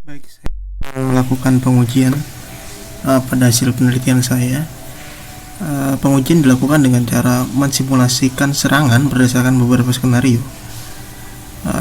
Baik, saya melakukan pengujian pada hasil penelitian saya. Pengujian dilakukan dengan cara mensimulasikan serangan berdasarkan beberapa skenario.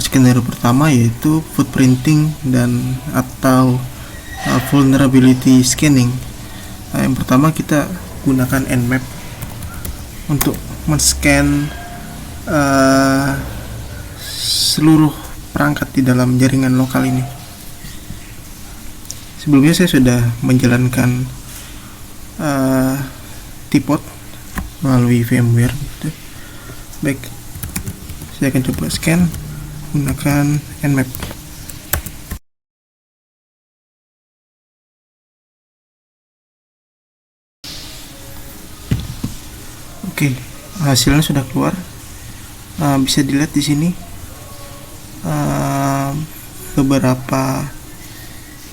Skenario pertama yaitu footprinting dan atau vulnerability scanning. Yang pertama kita gunakan Nmap untuk men-scan seluruh perangkat di dalam jaringan lokal ini. Sebelumnya saya sudah menjalankan Teapot melalui VMware gitu. Baik, saya akan coba scan menggunakan Nmap. Oke, hasilnya sudah keluar. Bisa dilihat di sini beberapa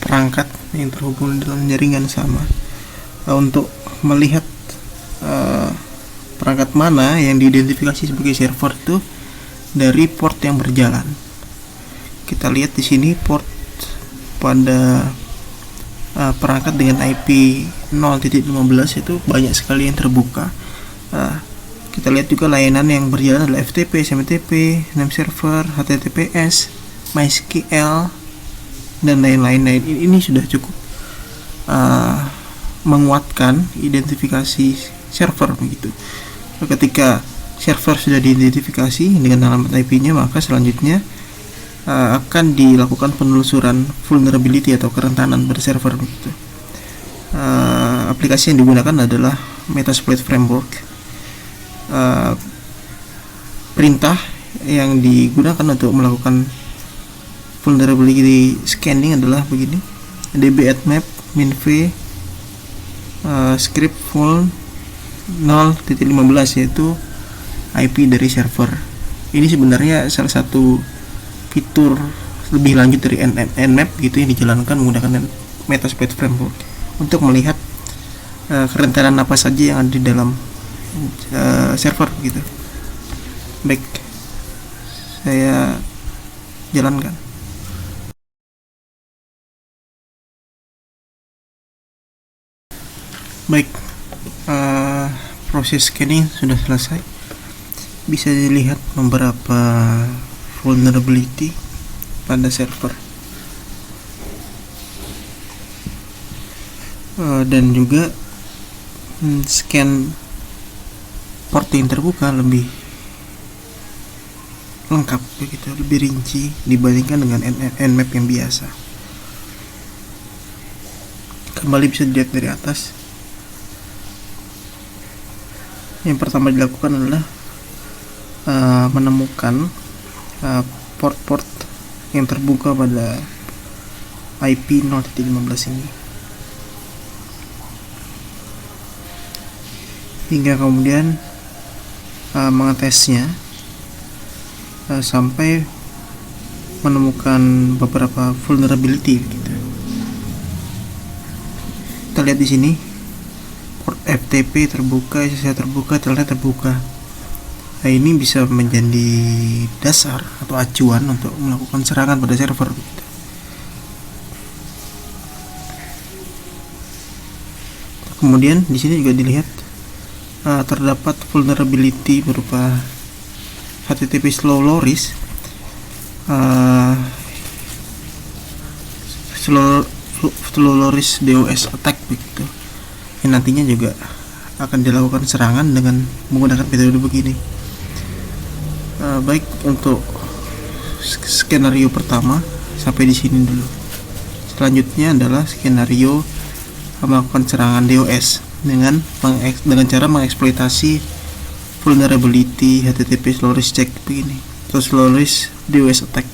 perangkat yang terhubung dalam jaringan sama. Untuk melihat perangkat mana yang diidentifikasi sebagai server itu dari port yang berjalan. Kita lihat di sini port pada perangkat dengan IP 0.15 itu banyak sekali yang terbuka. Kita lihat juga layanan yang berjalan adalah FTP, SMTP, name server, HTTPS, MySQL, dan lain-lain. Ini sudah cukup menguatkan identifikasi server begitu. Ketika server sudah diidentifikasi dengan alamat IP-nya, maka selanjutnya akan dilakukan penelusuran vulnerability atau kerentanan pada server begitu. Aplikasi yang digunakan adalah Metasploit Framework. Perintah yang digunakan untuk melakukan vulnerability scanning adalah begini: db@map minv script full 0.15, yaitu IP dari server. Ini sebenarnya salah satu fitur lebih lanjut dari Nmap gitu yang dijalankan menggunakan Metasploit Framework untuk melihat kerentanan apa saja yang ada di dalam server gitu. Baik, saya jalankan. Baik, proses scanning sudah selesai. Bisa dilihat beberapa vulnerability pada server, dan juga scan port yang terbuka lebih lengkap begitu, lebih rinci dibandingkan dengan Nmap yang biasa. Kembali bisa dilihat dari atas. Yang pertama dilakukan adalah menemukan port-port yang terbuka pada IP 0.15 ini, hingga kemudian mengetesnya sampai menemukan beberapa vulnerability gitu. Kita lihat di sini port FTP terbuka, SSH terbuka, telnet terbuka. Nah, ini bisa menjadi dasar atau acuan untuk melakukan serangan pada server gitu. Kemudian di sini juga dilihat terdapat vulnerability berupa HTTP slow loris, slow loris DOS attack begitu, yang nantinya juga akan dilakukan serangan dengan menggunakan metode begini. Baik, untuk skenario pertama sampai di sini dulu. Selanjutnya adalah skenario melakukan serangan DOS dengan cara mengeksploitasi vulnerability HTTP slow loris check begini, atau slow loris DOS attack.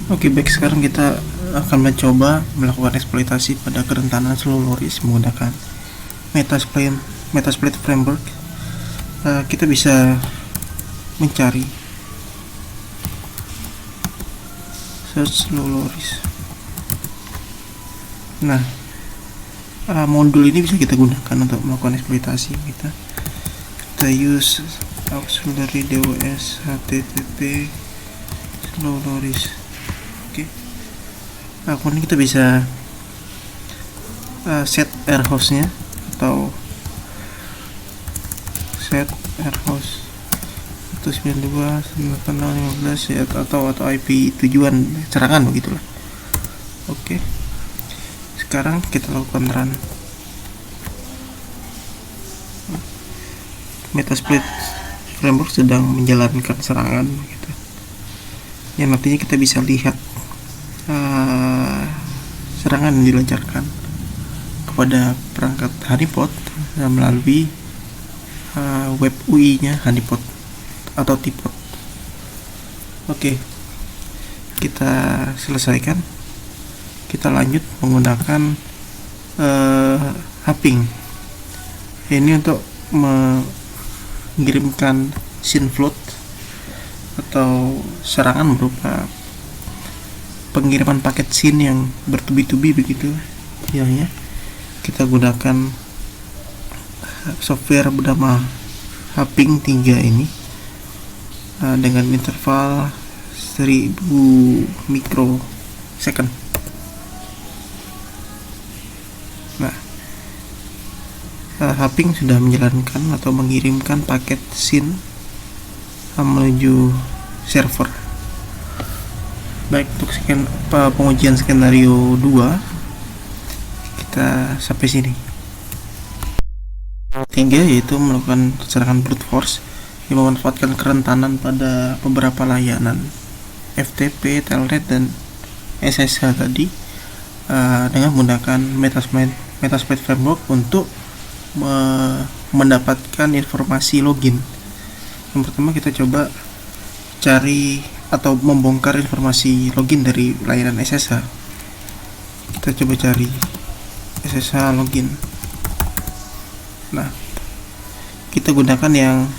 Oke, baik, sekarang kita akan mencoba melakukan eksploitasi pada kerentanan slow loris menggunakan Metasploit Framework. Kita bisa mencari search slow loris. Nah, modul ini bisa kita gunakan untuk melakukan eksploitasi. Kita use auxiliary DOS HTTP slow loris. Oke. kemudian kita bisa set air host-nya atau set air host 192.168.15 ya, atau IP tujuan serangan begitulah. Oke, sekarang kita lakukan run. Metasploit framework sedang menjalankan serangan gitu. Yang nantinya kita bisa lihat serangan yang dilancarkan kepada perangkat honeypot melalui web UI-nya honeypot atau tipot. Oke, kita selesaikan. Kita lanjut menggunakan hopping. Ini untuk mengirimkan scene float atau serangan berupa pengiriman paket scene yang bertubi-tubi begitu ya. Kita gunakan software bernama hopping 3 ini dengan interval 1000 mikrosecond. Nah, hopping sudah menjalankan atau mengirimkan paket scene menuju server. Baik, untuk pengujian skenario 2 kita sampai sini. 3 yaitu melakukan serangan brute force yang memanfaatkan kerentanan pada beberapa layanan FTP, Telnet, dan SSH tadi dengan menggunakan Metasploit framework untuk mendapatkan informasi login. Yang pertama kita coba cari atau membongkar informasi login dari layanan SSH. Kita coba cari SSH login. Nah, kita gunakan yang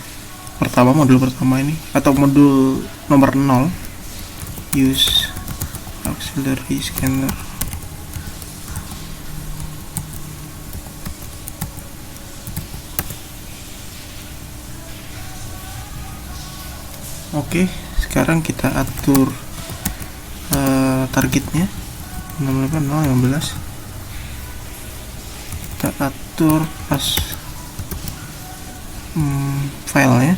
pertama, modul pertama ini atau modul nomor 0, use auxiliary scanner. Oke, sekarang kita atur targetnya 68015. Kita atur pas filenya.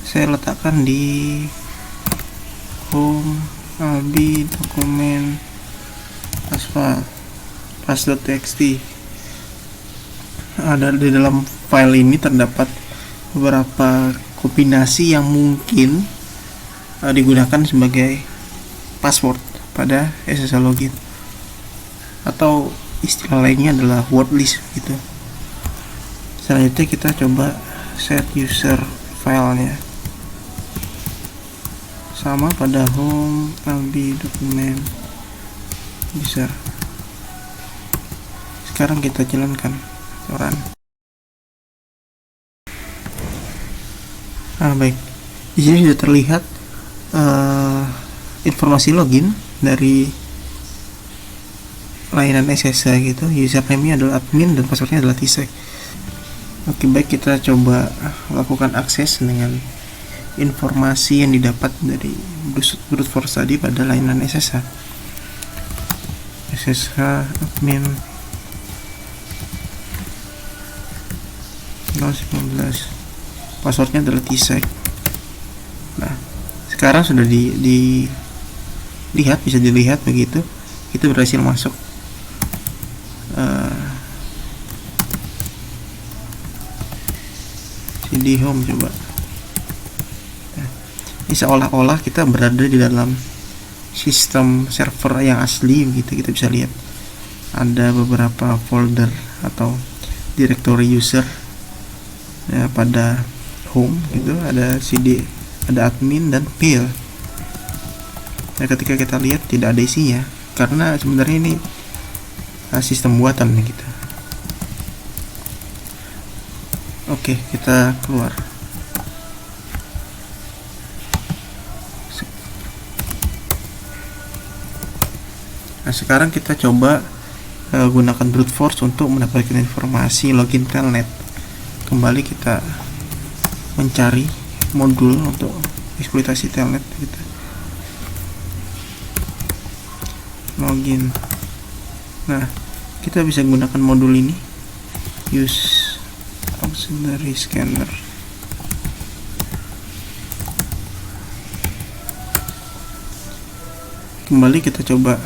Saya letakkan di home albi dokumen pas.txt. Ada di dalam file ini terdapat beberapa kombinasi yang mungkin digunakan sebagai password pada SSH login, atau istilah lainnya adalah word list gitu. Selanjutnya kita coba set user filenya sama pada home albi dokumen user. Sekarang kita jalankan run. Baik, di sini sudah terlihat informasi login dari layanan SSH gitu. Username-nya adalah admin dan passwordnya adalah tsec. Oke, baik, kita coba lakukan akses dengan informasi yang didapat dari brute force tadi pada layanan SSH. SSH admin 019, passwordnya adalah tsec. Nah, sekarang sudah bisa dilihat begitu, kita berhasil masuk. CD home coba. Nah, ini seolah-olah kita berada di dalam sistem server yang asli begitu. Kita bisa lihat ada beberapa folder atau directory user ya, pada home gitu, ada CD, ada admin dan mail. Nah, ketika kita lihat tidak ada isinya karena sebenarnya ini sistem buatan gitu. Oke, kita keluar. Nah, sekarang kita coba gunakan brute force untuk mendapatkan informasi login telnet. Kembali kita mencari modul untuk eksploitasi telnet gitu. login. Nah, kita bisa gunakan modul ini, use auxiliary scanner. Kembali kita coba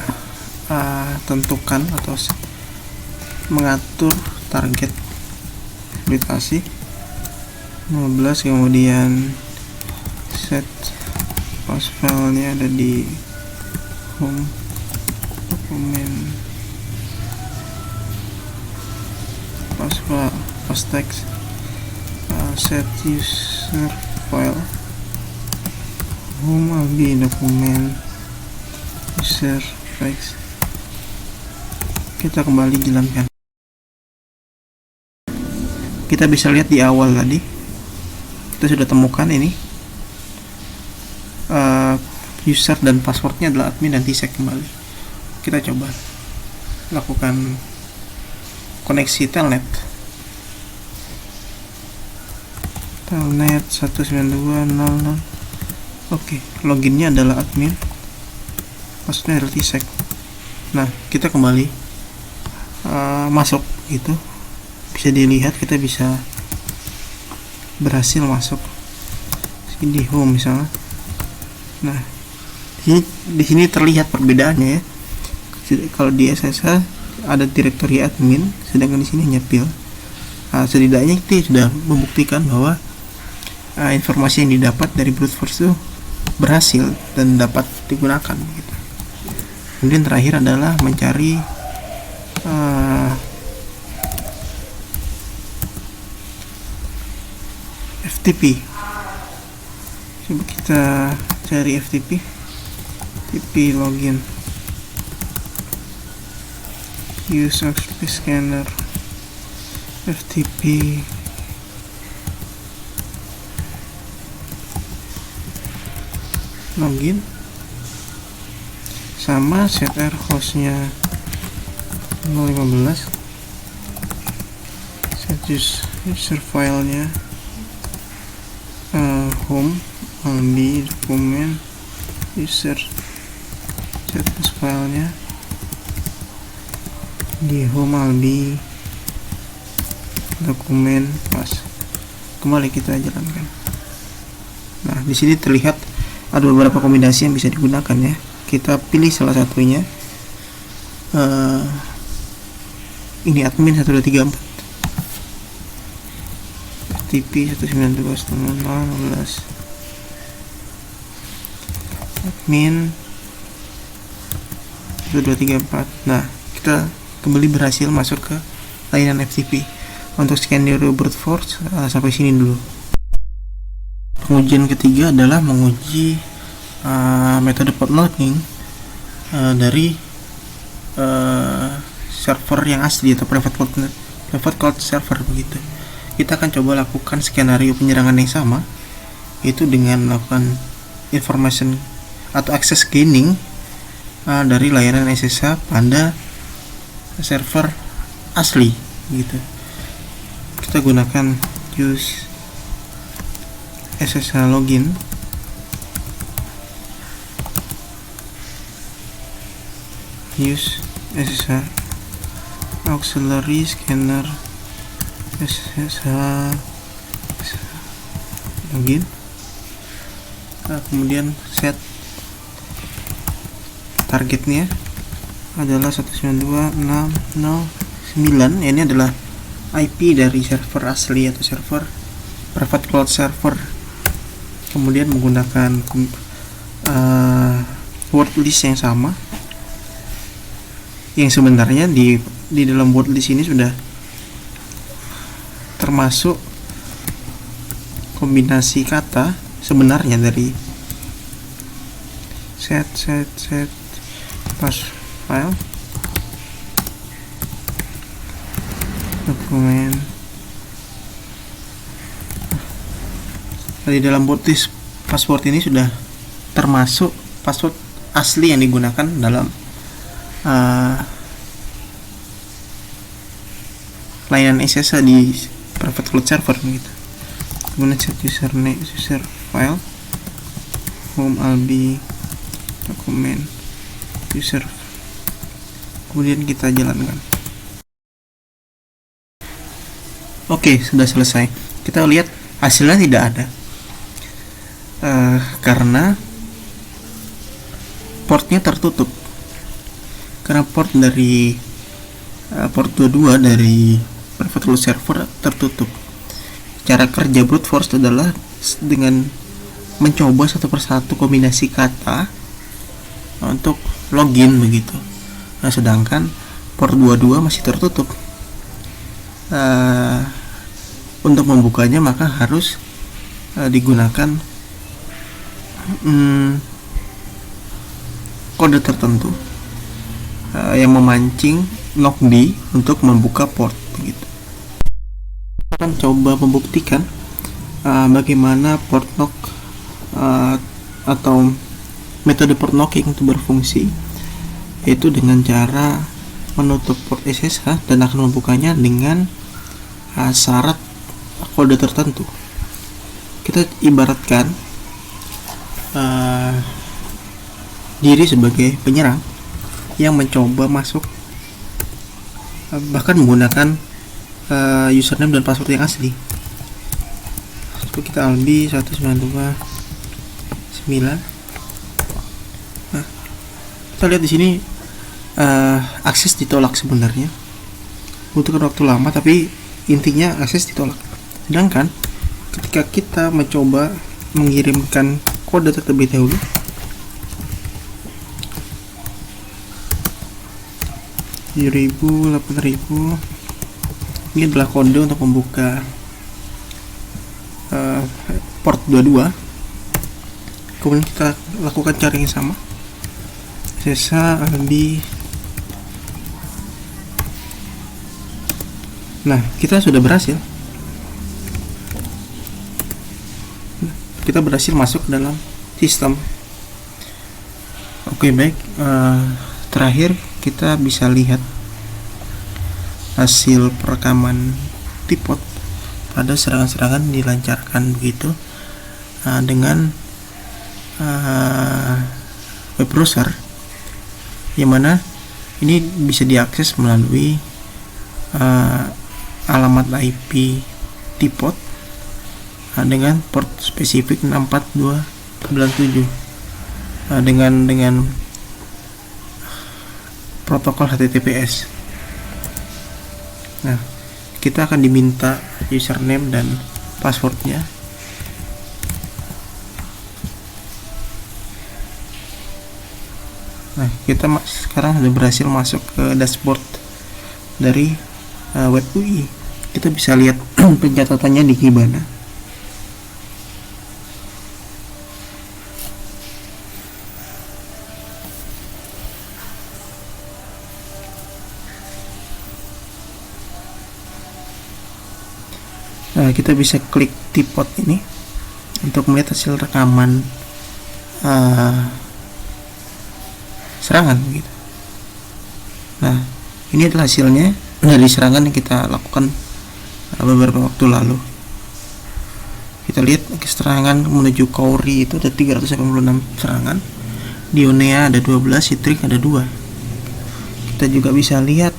tentukan atau mengatur target aplikasi 15, kemudian set pass filenya ada di home dokumen, pass text, set user file, home albi dokumen, user text. Kita kembali jalankan. Kita bisa lihat di awal tadi kita sudah temukan ini user dan passwordnya adalah admin dan T-Sec kembali. Kita coba lakukan koneksi telnet 192.0.0. Oke, loginnya adalah admin, passwordnya adalah T-Sec. Nah, kita kembali masuk gitu, bisa dilihat kita bisa berhasil masuk di home misalnya. Nah, di sini terlihat perbedaannya ya. Kalau di SSH ada direktori admin, sedangkan di sini hanya pil. Setidaknya kita sudah membuktikan bahwa informasi yang didapat dari brute force itu berhasil dan dapat digunakan gitu. Kemudian terakhir adalah mencari FTP. Coba kita cari FTP login, use auxiliary scanner, FTP, login, sama set hostnya 015, set user filenya home albi dokumen, user set filenya di home albi dokumen pas. Kembali kita jalankan. Nah, di sini terlihat ada beberapa kombinasi yang bisa digunakan ya. Kita pilih salah satunya. Ini admin 1234, FTP 192.0.0, admin 1234. Nah, kita kembali berhasil masuk ke layanan FTP. Untuk skenario brute force sampai sini dulu. Pengujian ketiga adalah menguji metode port logging dari server yang asli atau private cloud server begitu. Kita akan coba lakukan skenario penyerangan yang sama, yaitu dengan melakukan information atau access gaining dari layanan SSH pada server asli gitu. Kita gunakan use SSH login, use SSH auxiliary scanner, SSH login. Kemudian set targetnya adalah 192.6.0.9. Ini adalah IP dari server asli atau server private cloud server. Kemudian menggunakan word list yang sama, yang sebenarnya di dalam word list ini sudah termasuk kombinasi kata sebenarnya dari set pass file dokumen. Di dalam word list password ini sudah termasuk password asli yang digunakan dalam layanan SSH di private cloud server gitu. Kemudian set username, user file, home albi dokumen, user kemudian kita jalankan. Oke, sudah selesai. Kita lihat hasilnya tidak ada, karena portnya tertutup. Karena port dari port 22 dari private root server tertutup. Cara kerja brute force adalah dengan mencoba satu persatu kombinasi kata untuk login begitu. Nah, sedangkan port 22 masih tertutup. Untuk membukanya maka harus digunakan kode tertentu yang memancing knockd untuk membuka port begitu. Kita akan coba membuktikan bagaimana port knock atau metode port knocking itu berfungsi, yaitu dengan cara menutup port SSH dan akan membukanya dengan syarat kode tertentu. Kita ibaratkan diri sebagai penyerang yang mencoba masuk, bahkan menggunakan username dan password yang asli. Coba kita albi 192.9. Nah, kita lihat di sini akses ditolak sebenarnya, butuhkan waktu lama, tapi intinya akses ditolak. Sedangkan ketika kita mencoba mengirimkan kode terlebih dahulu, ini adalah kode untuk membuka port 22. Kemudian kita lakukan cara yang sama, SSH albi. Nah, kita sudah berhasil. Kita berhasil masuk ke dalam sistem. Oke, baik. Terakhir kita bisa lihat hasil perekaman Teapot pada serangan-serangan dilancarkan begitu dengan web browser, yang mana ini bisa diakses melalui alamat IP Teapot dengan port spesifik 64297 dengan protokol HTTPS. Nah, kita akan diminta username dan passwordnya. Nah, kita sekarang sudah berhasil masuk ke dashboard dari web UI. Kita bisa lihat pencatatannya di Kibana. Nah, kita bisa klik Teapot ini untuk melihat hasil rekaman serangan gitu. Nah, ini adalah hasilnya dari serangan yang kita lakukan beberapa waktu lalu. Kita lihat serangan menuju Kauri itu ada 386 serangan, di Ionea ada 12, Citrix ada 2. Kita juga bisa lihat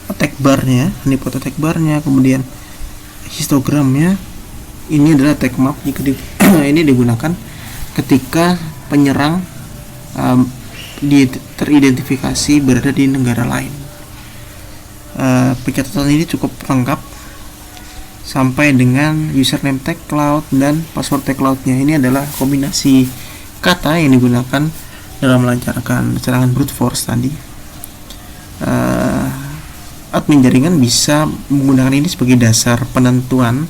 attack barnya, honeypot attack barnya, kemudian histogramnya. Ini adalah attack map jika ini digunakan ketika penyerang teridentifikasi berada di negara lain. Pencatatan ini cukup lengkap sampai dengan username tag cloud dan password tag cloudnya. Ini adalah kombinasi kata yang digunakan dalam melancarkan serangan brute force tadi. Admin jaringan bisa menggunakan ini sebagai dasar penentuan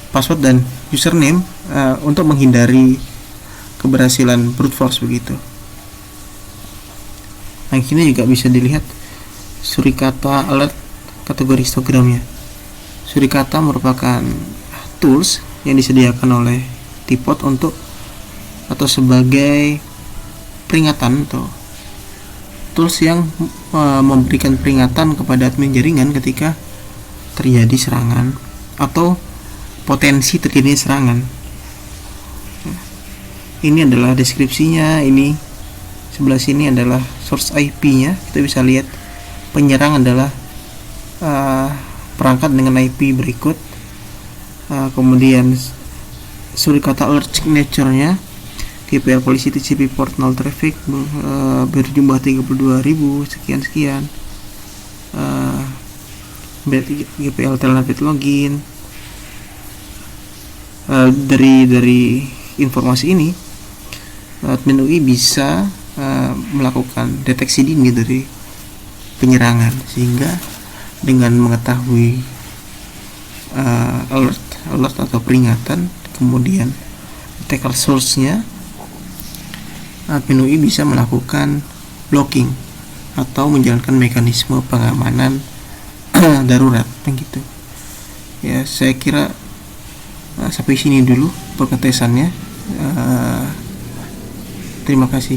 password dan username untuk menghindari keberhasilan brute force begitu. Nah, ini juga bisa dilihat surikata alert kategori histogramnya. Surikata merupakan tools yang disediakan oleh Teapot untuk atau sebagai peringatan atau tools yang memberikan peringatan kepada admin jaringan ketika terjadi serangan atau potensi terjadinya serangan. Ini adalah deskripsinya. Ini Sebelah sini adalah source IP-nya. Kita bisa lihat penyerang adalah perangkat dengan IP berikut. Kemudian suri kata alert signature-nya GPL polisi TCP port 0 traffic berjumlah 32.000 sekian. GPL telnet login. Dari informasi ini admin UI bisa melakukan deteksi dini dari penyerangan, sehingga dengan mengetahui alert atau peringatan, kemudian attacker source-nya, admin UI bisa melakukan blocking atau menjalankan mekanisme pengamanan darurat begitu. Ya, saya kira sampai sini dulu pengetesannya. Terima kasih.